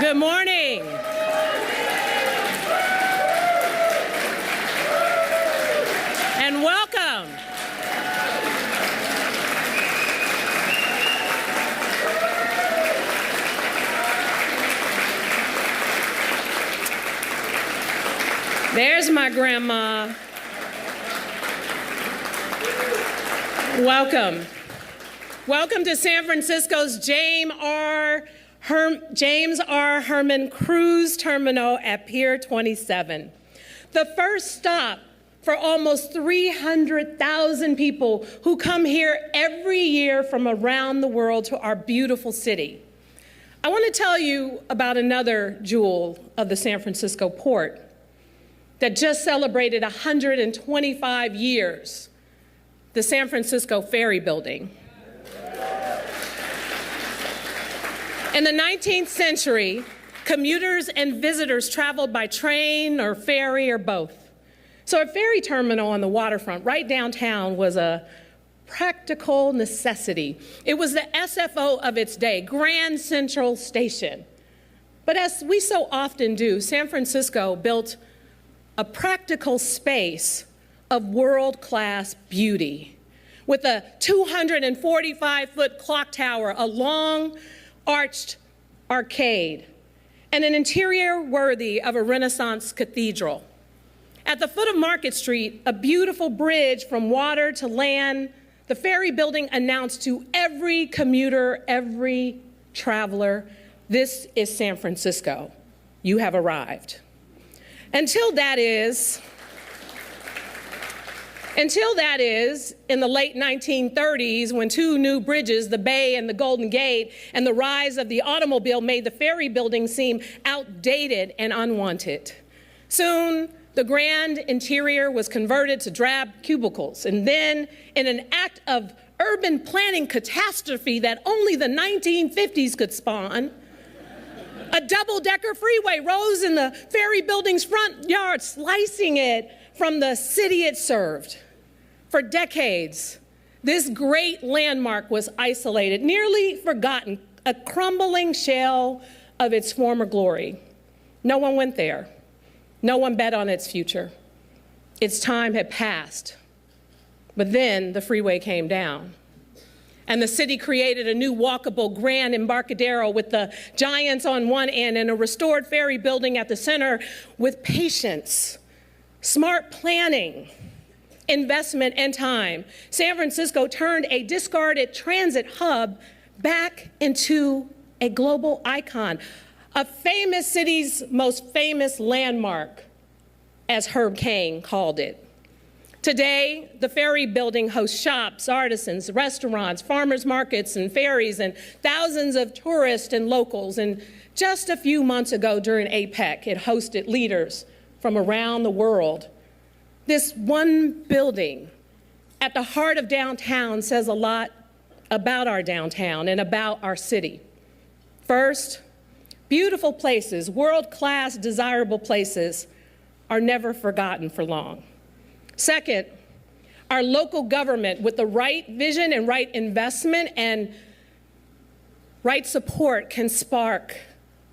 Good morning. And welcome. There's my grandma. Welcome. Welcome to San Francisco's James R. Herman Cruise Terminal at Pier 27. The first stop for almost 300,000 people who come here every year from around the world to our beautiful city. I want to tell you about another jewel of the San Francisco port that just celebrated 125 years, the San Francisco Ferry Building. In the 19th century, commuters and visitors traveled by train or ferry or both. So a ferry terminal on the waterfront right downtown was a practical necessity. It was the SFO of its day, Grand Central Station. But as we so often do, San Francisco built a practical space of world-class beauty with a 245-foot clock tower, a long arched arcade, and an interior worthy of a Renaissance cathedral. At the foot of Market Street, a beautiful bridge from water to land, the ferry building announced to every commuter, every traveler, this is San Francisco. You have arrived. Until that is, in the late 1930s, when two new bridges, the Bay and the Golden Gate, and the rise of the automobile made the ferry building seem outdated and unwanted. Soon, the grand interior was converted to drab cubicles, and then, in an act of urban planning catastrophe that only the 1950s could spawn, a double-decker freeway rose in the ferry building's front yard, slicing it from the city it served. For decades, this great landmark was isolated, nearly forgotten, a crumbling shell of its former glory. No one went there. No one bet on its future. Its time had passed. But then the freeway came down, and the city created a new walkable Grand Embarcadero with the Giants on one end and a restored ferry building at the center. With patience, smart planning, investment, and time, San Francisco turned a discarded transit hub back into a global icon, a famous city's most famous landmark, as Herb Caen called it. Today, the ferry building hosts shops, artisans, restaurants, farmers markets, and ferries, and thousands of tourists and locals. And just a few months ago during APEC, it hosted leaders from around the world. This one building at the heart of downtown says a lot about our downtown and about our city. First, beautiful places, world-class, desirable places are never forgotten for long. Second, our local government with the right vision and right investment and right support can spark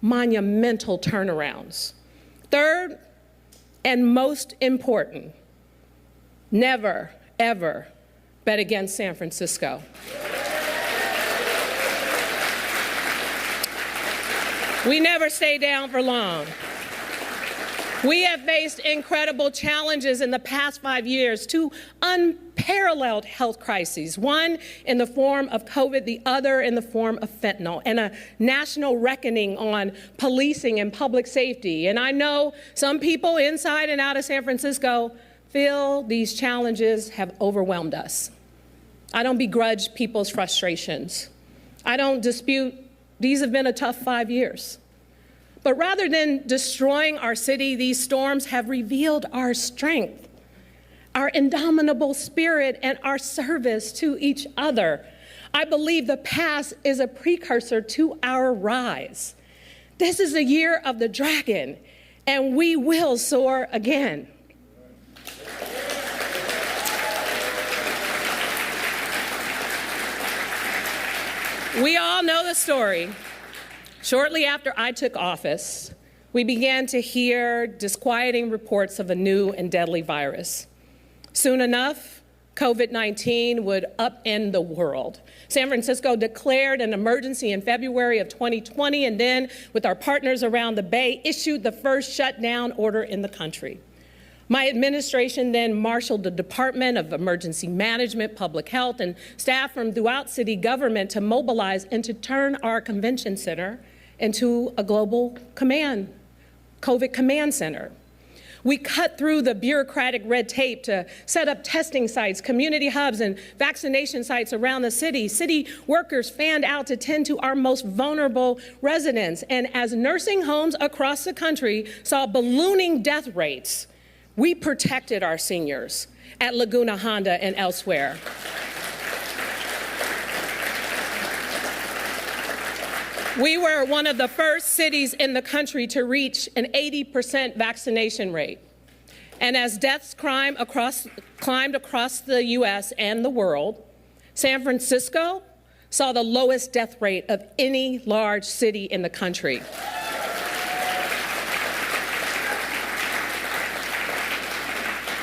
monumental turnarounds. Third, and most important, never, ever bet against San Francisco. We never stay down for long. We have faced incredible challenges in the past 5 years, two unparalleled health crises, one in the form of COVID, the other in the form of fentanyl, and a national reckoning on policing and public safety. And I know some people inside and out of San Francisco feel these challenges have overwhelmed us. I don't begrudge people's frustrations. I don't dispute these have been a tough 5 years. But rather than destroying our city, these storms have revealed our strength, our indomitable spirit, and our service to each other. I believe the past is a precursor to our rise. This is the year of the dragon, and we will soar again. We all know the story. Shortly after I took office, we began to hear disquieting reports of a new and deadly virus. Soon enough, COVID-19 would upend the world. San Francisco declared an emergency in February of 2020, and then, with our partners around the Bay, issued the first shutdown order in the country. My administration then marshaled the Department of Emergency Management, Public Health, and staff from throughout city government to mobilize and to turn our convention center into a global COVID command center. We cut through the bureaucratic red tape to set up testing sites, community hubs, and vaccination sites around the city. City workers fanned out to tend to our most vulnerable residents. And as nursing homes across the country saw ballooning death rates, we protected our seniors at Laguna Honda and elsewhere. We were one of the first cities in the country to reach an 80% vaccination rate. And as deaths climbed across the U.S. and the world, San Francisco saw the lowest death rate of any large city in the country.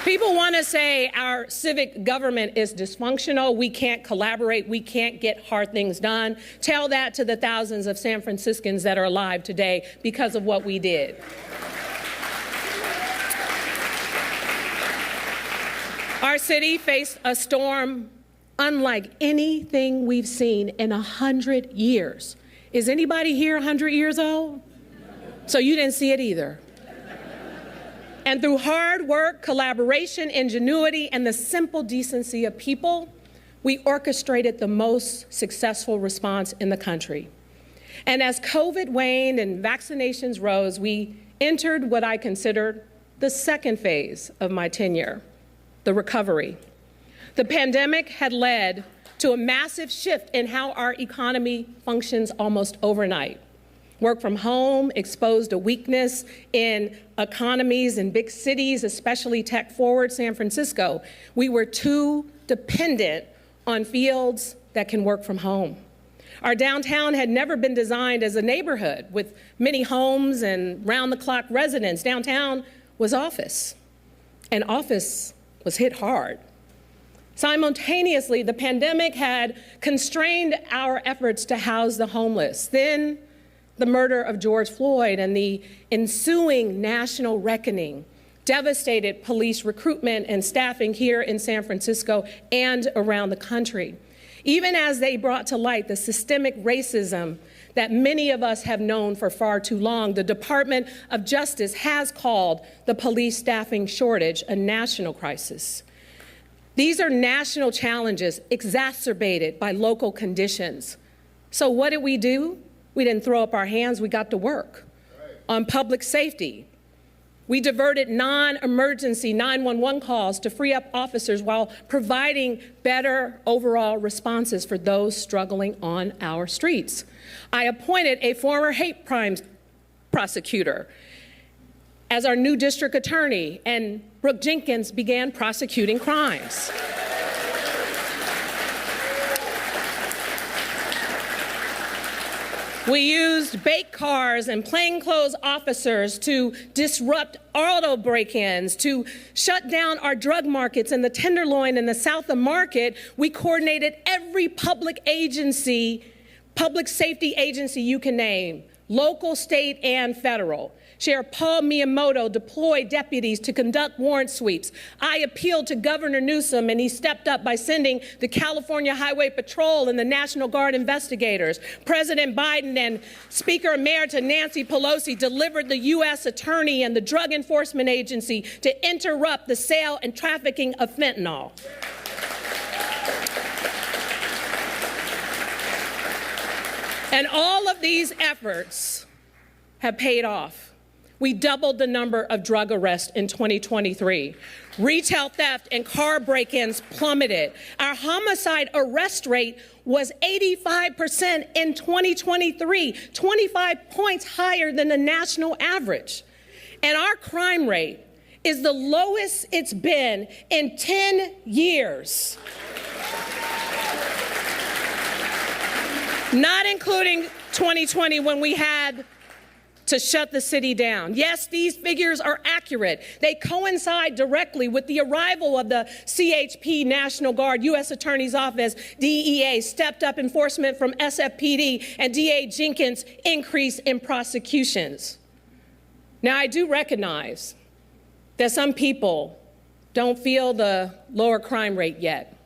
People want to say our civic government is dysfunctional, we can't collaborate, we can't get hard things done. Tell that to the thousands of San Franciscans that are alive today because of what we did. Our city faced a storm unlike anything we've seen in 100 years. Is anybody here 100 years old? So you didn't see it either. And through hard work, collaboration, ingenuity, and the simple decency of people, we orchestrated the most successful response in the country. And as COVID waned and vaccinations rose, we entered what I considered the second phase of my tenure, the recovery. The pandemic had led to a massive shift in how our economy functions almost overnight. Work from home exposed a weakness in economies in big cities, especially tech-forward San Francisco. We were too dependent on fields that can work from home. Our downtown had never been designed as a neighborhood with many homes and round-the-clock residents. Downtown was office, and office was hit hard. Simultaneously, the pandemic had constrained our efforts to house the homeless. Then, the murder of George Floyd and the ensuing national reckoning devastated police recruitment and staffing here in San Francisco and around the country, even as they brought to light the systemic racism that many of us have known for far too long. The Department of Justice has called the police staffing shortage a national crisis. These are national challenges exacerbated by local conditions. So what did we do? We didn't throw up our hands, we got to work on public safety. We diverted non-emergency 911 calls to free up officers while providing better overall responses for those struggling on our streets. I appointed a former hate crimes prosecutor as our new district attorney, and Brooke Jenkins began prosecuting crimes. We used bait cars and plainclothes officers to disrupt auto break-ins, to shut down our drug markets in the Tenderloin and the South of Market. We coordinated every public safety agency you can name, local, state, and federal. Sheriff Paul Miyamoto deployed deputies to conduct warrant sweeps. I appealed to Governor Newsom, and he stepped up by sending the California Highway Patrol and the National Guard investigators. President Biden and Speaker Emerita Nancy Pelosi delivered the U.S. Attorney and the Drug Enforcement Agency to interrupt the sale and trafficking of fentanyl. And all of these efforts have paid off. We doubled the number of drug arrests in 2023. Retail theft and car break-ins plummeted. Our homicide arrest rate was 85% in 2023, 25 points higher than the national average. And our crime rate is the lowest it's been in 10 years. Not including 2020 when we had to shut the city down. Yes, these figures are accurate. They coincide directly with the arrival of the CHP, National Guard, U.S. Attorney's Office, DEA, stepped up enforcement from SFPD, and DA Jenkins' increase in prosecutions. Now, I do recognize that some people don't feel the lower crime rate yet.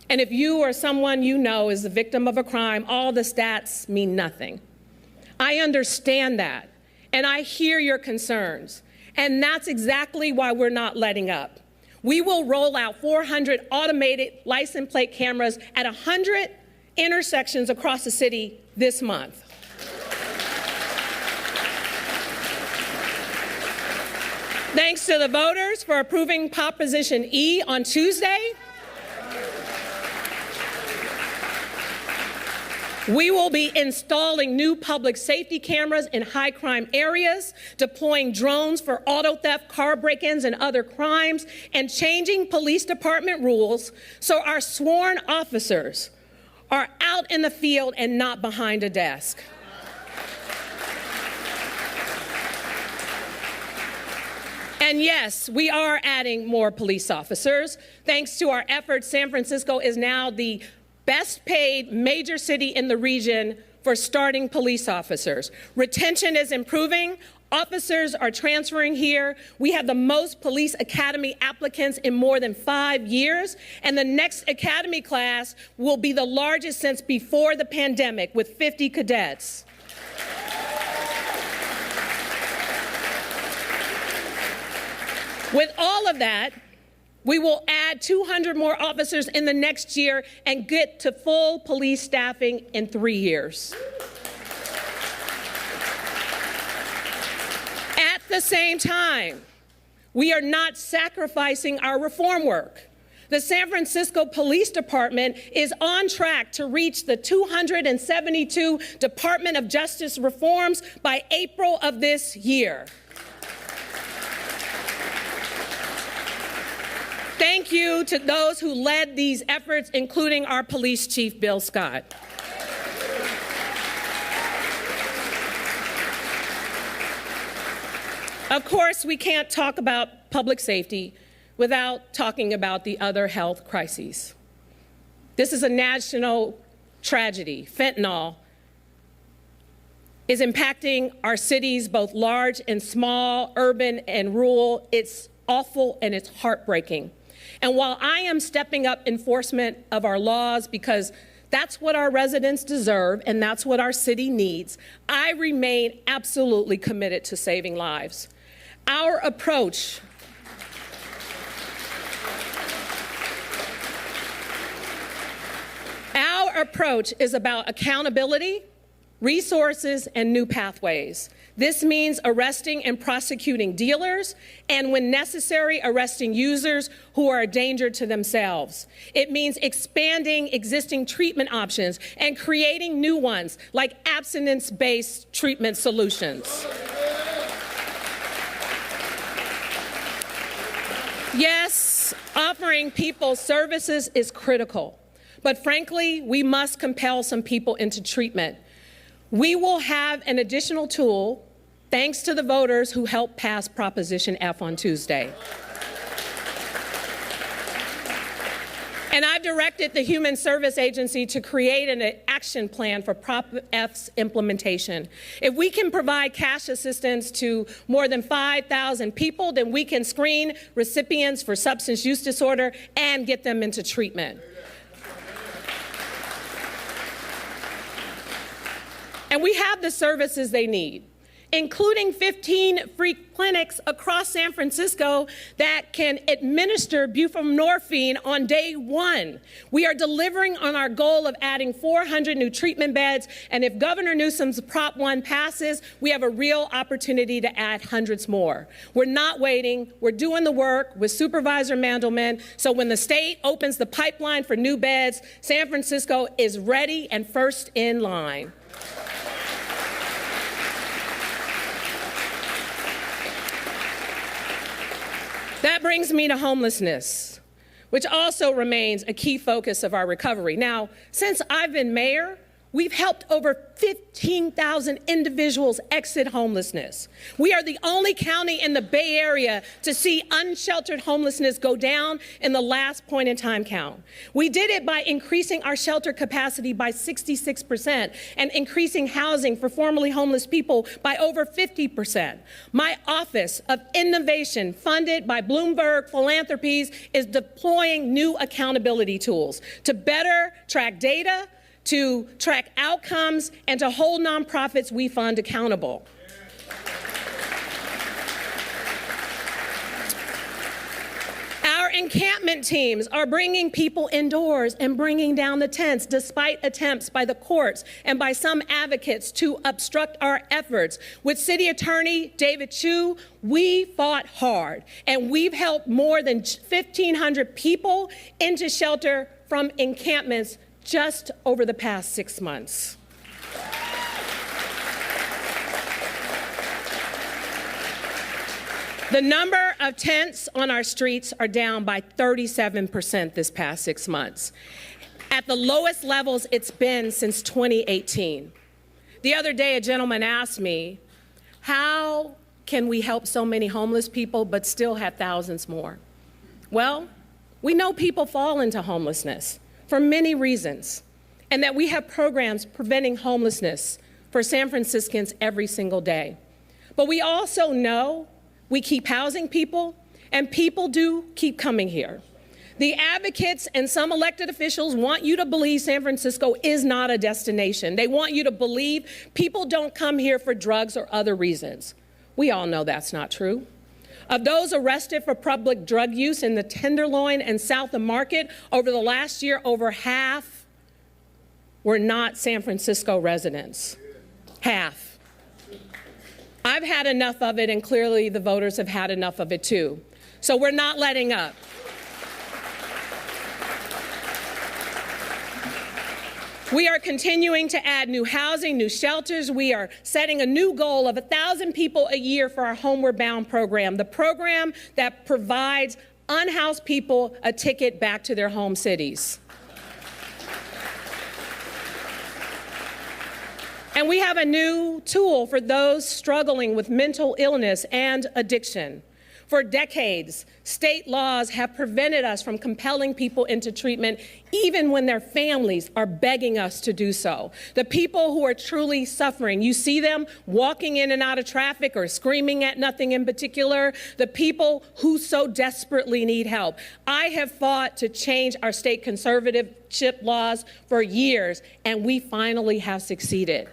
And if you or someone you know is the victim of a crime, all the stats mean nothing. I understand that, and I hear your concerns, and that's exactly why we're not letting up. We will roll out 400 automated license plate cameras at 100 intersections across the city this month. Thanks to the voters for approving Proposition E on Tuesday. We will be installing new public safety cameras in high crime areas, deploying drones for auto theft, car break-ins, and other crimes, and changing police department rules so our sworn officers are out in the field and not behind a desk. And yes, we are adding more police officers. Thanks to our efforts, San Francisco is now the best paid major city in the region for starting police officers. Retention is improving. Officers are transferring here. We have the most police academy applicants in more than 5 years, and the next academy class will be the largest since before the pandemic, with 50 cadets. With all of that, we will add 200 more officers in the next year and get to full police staffing in 3 years. At the same time, we are not sacrificing our reform work. The San Francisco Police Department is on track to reach the 272 Department of Justice reforms by April of this year. Thank you to those who led these efforts, including our police chief, Bill Scott. Of course, we can't talk about public safety without talking about the other health crises. This is a national tragedy. Fentanyl is impacting our cities, both large and small, urban and rural. It's awful and it's heartbreaking. And while I am stepping up enforcement of our laws because that's what our residents deserve and that's what our city needs, I remain absolutely committed to saving lives. Our approach is about accountability, resources, and new pathways. This means arresting and prosecuting dealers, and when necessary, arresting users who are a danger to themselves. It means expanding existing treatment options and creating new ones, like abstinence-based treatment solutions. Yes, offering people services is critical, but frankly, we must compel some people into treatment. We will have an additional tool, thanks to the voters who helped pass Proposition F on Tuesday. And I've directed the Human Service Agency to create an action plan for Prop F's implementation. If we can provide cash assistance to more than 5,000 people, then we can screen recipients for substance use disorder and get them into treatment. And we have the services they need, including 15 free clinics across San Francisco that can administer buprenorphine on day one. We are delivering on our goal of adding 400 new treatment beds, and if Governor Newsom's Prop 1 passes, we have a real opportunity to add hundreds more. We're not waiting. We're doing the work with Supervisor Mandelman, so when the state opens the pipeline for new beds, San Francisco is ready and first in line. That brings me to homelessness, which also remains a key focus of our recovery. Now, since I've been mayor, We've helped over 15,000 individuals exit homelessness. We are the only county in the Bay Area to see unsheltered homelessness go down in the last point in time count. We did it by increasing our shelter capacity by 66% and increasing housing for formerly homeless people by over 50%. My Office of Innovation, funded by Bloomberg Philanthropies, is deploying new accountability tools to better track data, to track outcomes, and to hold nonprofits we fund accountable. Our encampment teams are bringing people indoors and bringing down the tents despite attempts by the courts and by some advocates to obstruct our efforts. With City Attorney David Chu, we fought hard, and we've helped more than 1,500 people into shelter from encampments just over the past 6 months. The number of tents on our streets are down by 37% this past 6 months, at the lowest levels it's been since 2018. The other day, a gentleman asked me, how can we help so many homeless people but still have thousands more? Well, we know people fall into homelessness for many reasons, and that we have programs preventing homelessness for San Franciscans every single day. But we also know we keep housing people, and people do keep coming here. The advocates and some elected officials want you to believe San Francisco is not a destination. They want you to believe people don't come here for drugs or other reasons. We all know that's not true. Of those arrested for public drug use in the Tenderloin and South of Market over the last year, over half were not San Francisco residents. Half. I've had enough of it, and clearly the voters have had enough of it too. So we're not letting up. We are continuing to add new housing, new shelters. We are setting a new goal of 1,000 people a year for our Homeward Bound program, the program that provides unhoused people a ticket back to their home cities. And we have a new tool for those struggling with mental illness and addiction. For decades, state laws have prevented us from compelling people into treatment, even when their families are begging us to do so. The people who are truly suffering, you see them walking in and out of traffic or screaming at nothing in particular, the people who so desperately need help. I have fought to change our state conservatorship laws for years, and we finally have succeeded.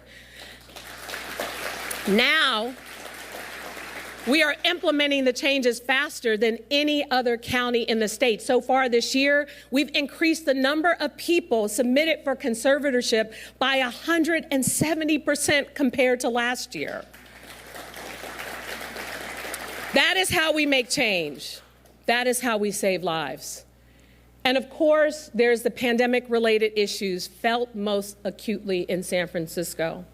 Now, we are implementing the changes faster than any other county in the state. So far this year, we've increased the number of people submitted for conservatorship by 170% compared to last year. That is how we make change. That is how we save lives. And of course, there's the pandemic-related issues felt most acutely in San Francisco,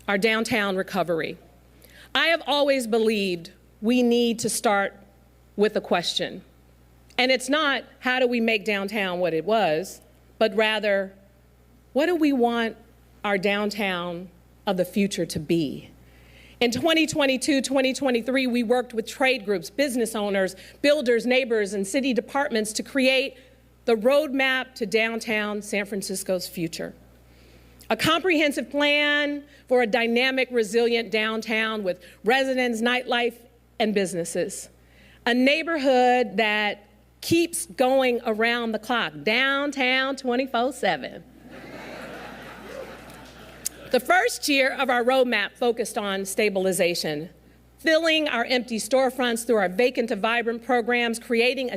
our downtown recovery. I have always believed we need to start with a question. And it's not, how do we make downtown what it was, but rather, what do we want our downtown of the future to be? In 2022, 2023, we worked with trade groups, business owners, builders, neighbors, and city departments to create the roadmap to downtown San Francisco's future. A comprehensive plan for a dynamic, resilient downtown with residents, nightlife, and businesses. A neighborhood that keeps going around the clock, downtown 24/7. The first year of our roadmap focused on stabilization, filling our empty storefronts through our vacant to vibrant programs, creating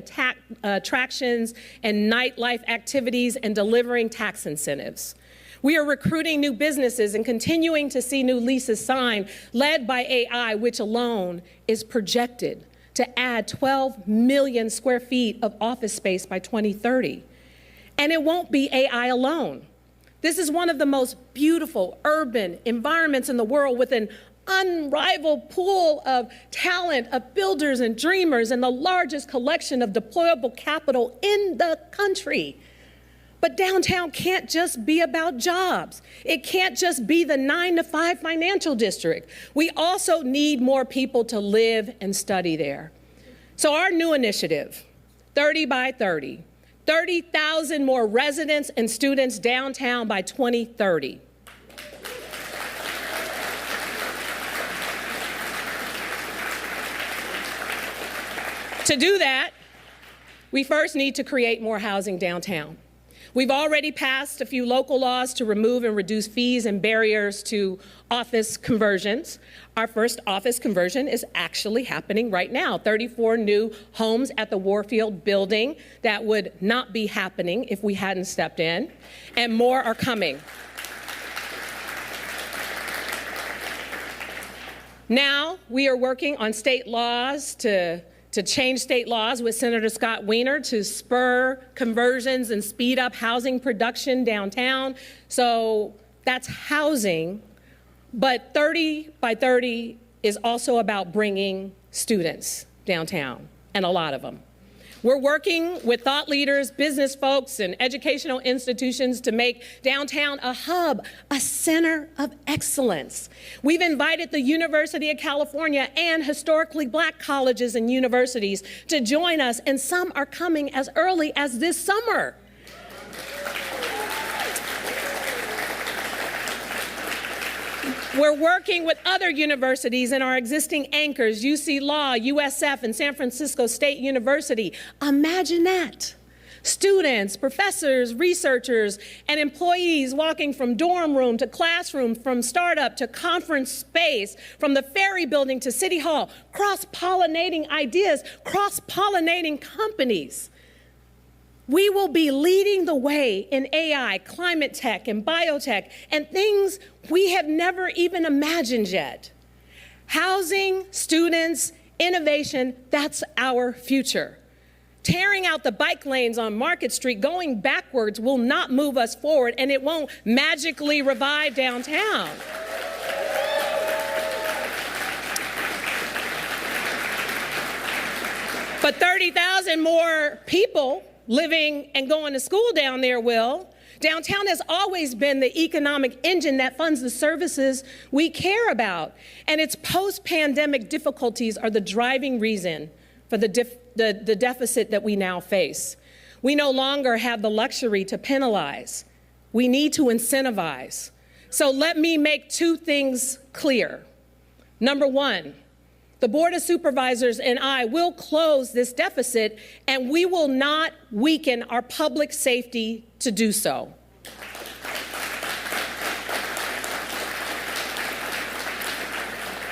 attractions and nightlife activities, and delivering tax incentives. We are recruiting new businesses and continuing to see new leases signed, led by AI, which alone is projected to add 12 million square feet of office space by 2030. And it won't be AI alone. This is one of the most beautiful urban environments in the world, with an unrivaled pool of talent, of builders and dreamers, and the largest collection of deployable capital in the country. But downtown can't just be about jobs. It can't just be the 9-to-5 financial district. We also need more people to live and study there. So our new initiative, 30 by 30, 30,000 more residents and students downtown by 2030. To do that, we first need to create more housing downtown. We've already passed a few local laws to remove and reduce fees and barriers to office conversions. Our first office conversion is actually happening right now. 34 new homes at the Warfield building that would not be happening if we hadn't stepped in, and more are coming. Now we are working on state laws to change state laws with Senator Scott Wiener to spur conversions and speed up housing production downtown. So that's housing, but 30 by 30 is also about bringing students downtown, and a lot of them. We're working with thought leaders, business folks, and educational institutions to make downtown a hub, a center of excellence. We've invited the University of California and historically Black colleges and universities to join us, and some are coming as early as this summer. We're working with other universities and our existing anchors, UC Law, USF, and San Francisco State University. Imagine that. Students, professors, researchers, and employees walking from dorm room to classroom, from startup to conference space, from the Ferry Building to City Hall, cross-pollinating ideas, cross-pollinating companies. We will be leading the way in AI, climate tech, and biotech, and things we have never even imagined yet. Housing, students, innovation, that's our future. Tearing out the bike lanes on Market Street, going backwards, will not move us forward, and it won't magically revive downtown. But 30,000 more people living and going to school down there will. Downtown has always been the economic engine that funds the services we care about. And its post-pandemic difficulties are the driving reason for the deficit that we now face. We no longer have the luxury to penalize. We need to incentivize. So let me make two things clear. Number one, the Board of Supervisors and I will close this deficit, and we will not weaken our public safety to do so.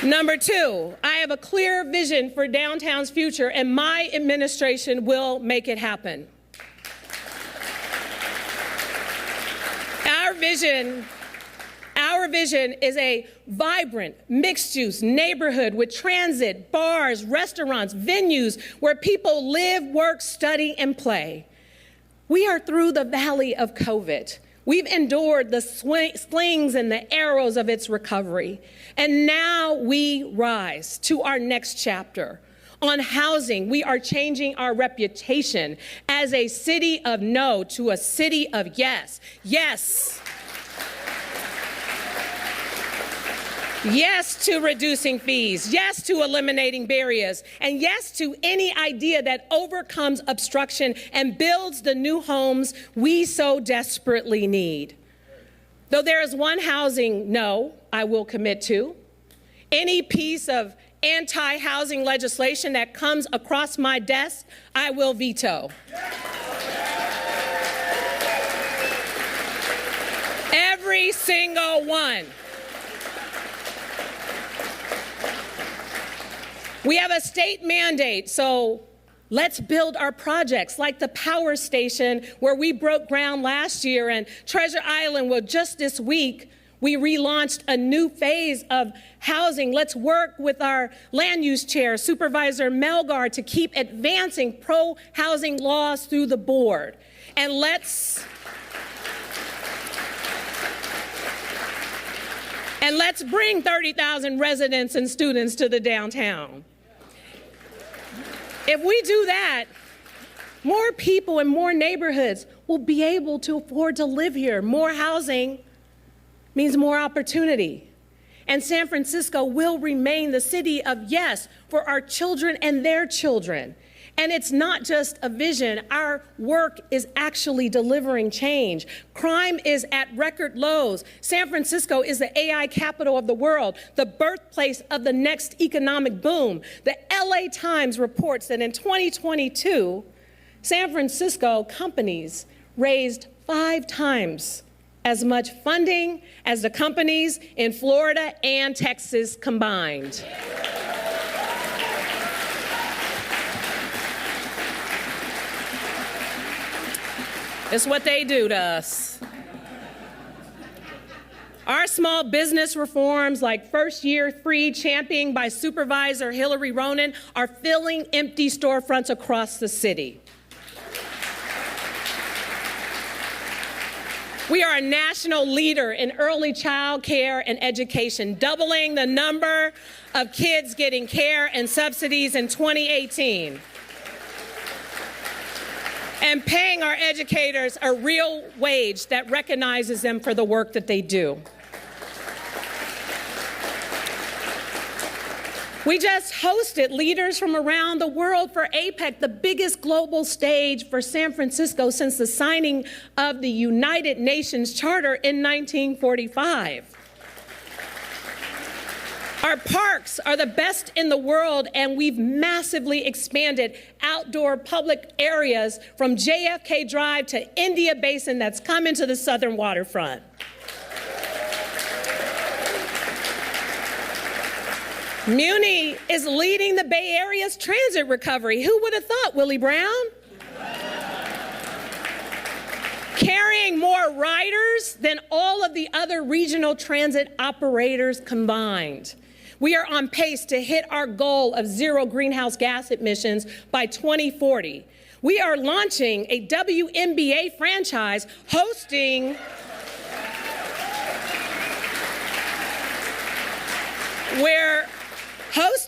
Number two, I have a clear vision for downtown's future, and my administration will make it happen. Our vision is a vibrant, mixed-use neighborhood with transit, bars, restaurants, venues where people live, work, study, and play. We are through the valley of COVID. We've endured the slings and the arrows of its recovery. And now we rise to our next chapter. On housing, we are changing our reputation as a city of no to a city of yes. Yes. Yes to reducing fees, yes to eliminating barriers, and yes to any idea that overcomes obstruction and builds the new homes we so desperately need. Though there is one housing no I will commit to, any piece of anti-housing legislation that comes across my desk, I will veto. Every single one. We have a state mandate, so let's build our projects like the power station where we broke ground last year, and Treasure Island, well, just this week, we relaunched a new phase of housing. Let's work with our land use chair, Supervisor Melgar, to keep advancing pro-housing laws through the board. And let's bring 30,000 residents and students to the downtown. If we do that, more people and more neighborhoods will be able to afford to live here. More housing means more opportunity. And San Francisco will remain the city of yes for our children and their children. And it's not just a vision. Our work is actually delivering change. Crime is at record lows. San Francisco is the AI capital of the world, the birthplace of the next economic boom. The LA Times reports that in 2022, San Francisco companies raised 5 times as much funding as the companies in Florida and Texas combined. It's what they do to us. Our small business reforms, like first-year free championed by Supervisor Hillary Ronen, are filling empty storefronts across the city. We are a national leader in early child care and education, doubling the number of kids getting care and subsidies in 2018. And paying our educators a real wage that recognizes them for the work that they do. We just hosted leaders from around the world for APEC, the biggest global stage for San Francisco since the signing of the United Nations Charter in 1945. Our parks are the best in the world, and we've massively expanded outdoor public areas from JFK Drive to India Basin that's come into the southern waterfront. Muni is leading the Bay Area's transit recovery. Who would have thought, Willie Brown? Carrying more riders than all of the other regional transit operators combined. We are on pace to hit our goal of zero greenhouse gas emissions by 2040. We are launching a WNBA franchise hosting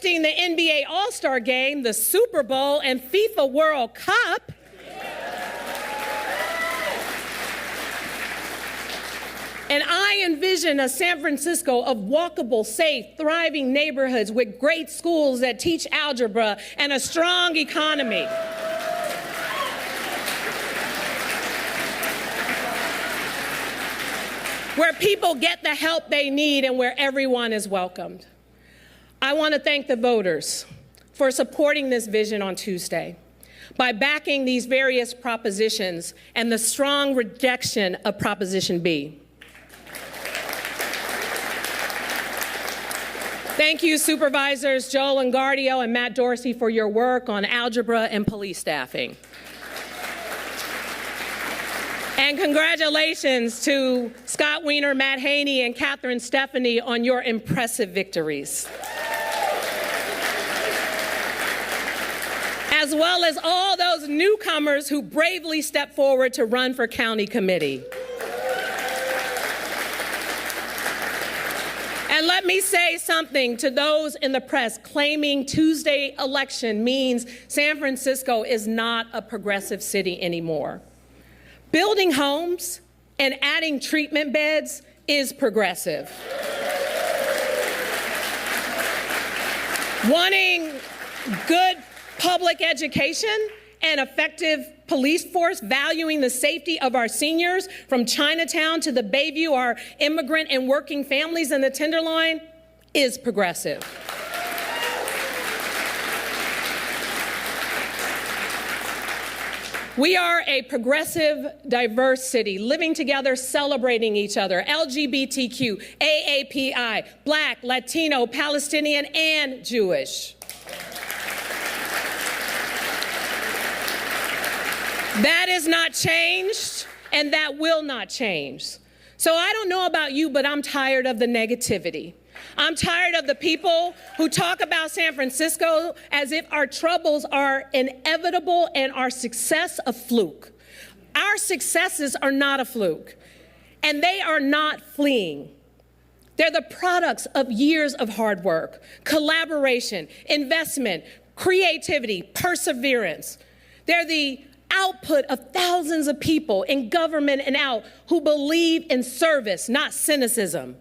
the NBA All-Star Game, the Super Bowl, and FIFA World Cup. And I envision a San Francisco of walkable, safe, thriving neighborhoods with great schools that teach algebra and a strong economy. Where people get the help they need and where everyone is welcomed. I want to thank the voters for supporting this vision on Tuesday by backing these various propositions and the strong rejection of Proposition B. Thank you, Supervisors Joel Engardio and Matt Dorsey, for your work on algebra and police staffing. And congratulations to Scott Wiener, Matt Haney, and Catherine Stephanie on your impressive victories. As well as all those newcomers who bravely stepped forward to run for county committee. And let me say something to those in the press claiming Tuesday election means San Francisco is not a progressive city anymore. Building homes and adding treatment beds is progressive. Wanting good public education and effective police force, valuing the safety of our seniors from Chinatown to the Bayview, our immigrant and working families in the Tenderloin, is progressive. We are a progressive, diverse city, living together, celebrating each other, LGBTQ, AAPI, Black, Latino, Palestinian, and Jewish. That is not changed, and that will not change. So I don't know about you, but I'm tired of the negativity. I'm tired of the people who talk about San Francisco as if our troubles are inevitable and our success a fluke. Our successes are not a fluke, and they are not fleeing. They're the products of years of hard work, collaboration, investment, creativity, perseverance. They're the output of thousands of people in government and out who believe in service, not cynicism.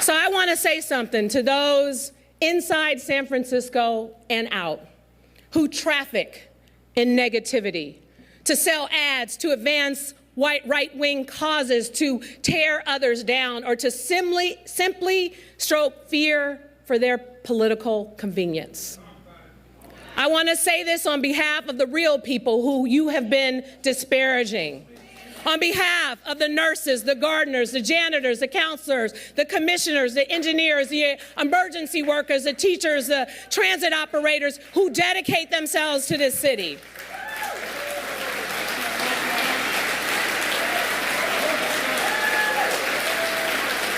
So I want to say something to those inside San Francisco and out who traffic in negativity, to sell ads, to advance right-wing causes, to tear others down, or to simply stroke fear for their political convenience. I want to say this on behalf of the real people who you have been disparaging. On behalf of the nurses, the gardeners, the janitors, the counselors, the commissioners, the engineers, the emergency workers, the teachers, the transit operators who dedicate themselves to this city.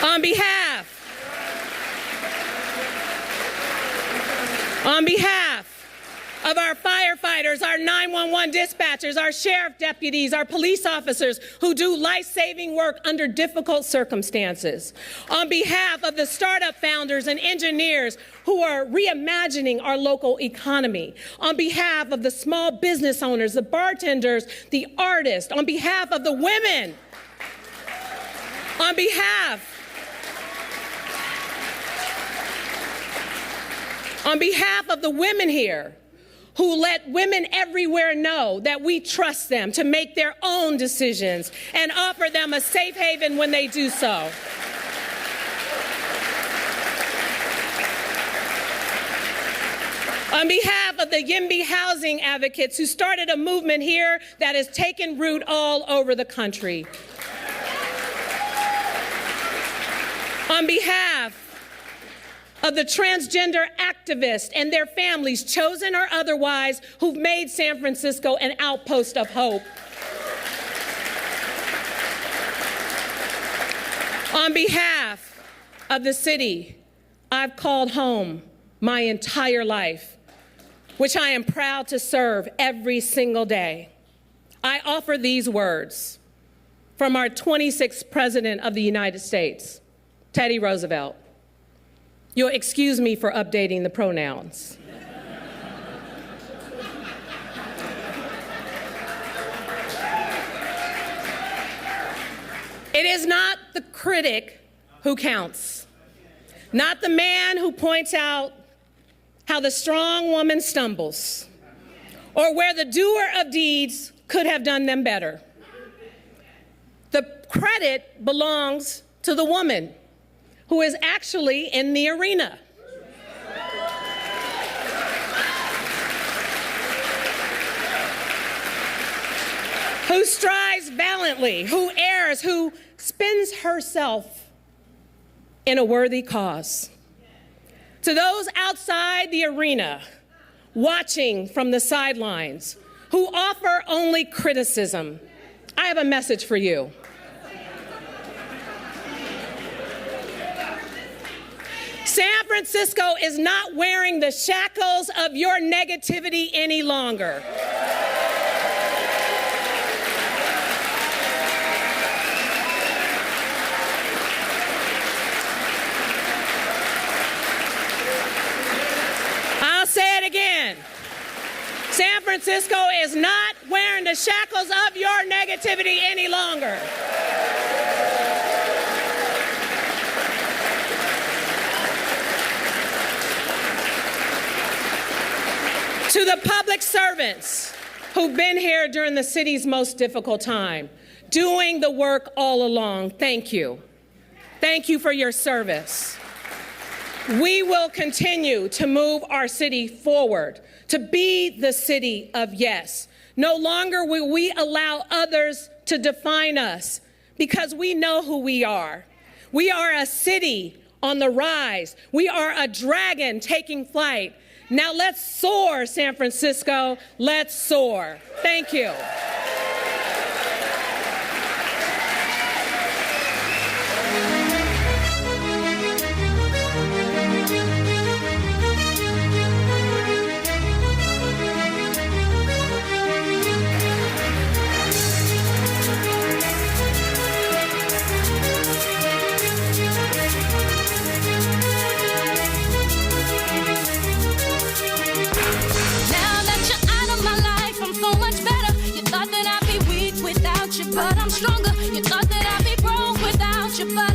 On behalf of our firefighters, our 911 dispatchers, our sheriff deputies, our police officers who do life-saving work under difficult circumstances. On behalf of the startup founders and engineers who are reimagining our local economy. On behalf of the small business owners, the bartenders, the artists. On behalf of the women. On behalf of the women here who let women everywhere know that we trust them to make their own decisions and offer them a safe haven when they do so. On behalf of the YIMBY housing advocates who started a movement here that has taken root all over the country. On behalf of the transgender activists and their families, chosen or otherwise, who've made San Francisco an outpost of hope. On behalf of the city I've called home my entire life, which I am proud to serve every single day, I offer these words from our 26th President of the United States, Teddy Roosevelt. You'll excuse me for updating the pronouns. It is not the critic who counts, not the man who points out how the strong woman stumbles, or where the doer of deeds could have done them better. The credit belongs to the woman who is actually in the arena. Who strives valiantly, who errs, who spends herself in a worthy cause. To those outside the arena, watching from the sidelines, who offer only criticism, I have a message for you. San Francisco is not wearing the shackles of your negativity any longer. I'll say it again. San Francisco is not wearing the shackles of your negativity any longer. To the public servants who've been here during the city's most difficult time, doing the work all along, thank you. Thank you for your service. We will continue to move our city forward, to be the city of yes. No longer will we allow others to define us because we know who we are. We are a city on the rise. We are a dragon taking flight. Now let's soar, San Francisco. Let's soar. Thank you. your body.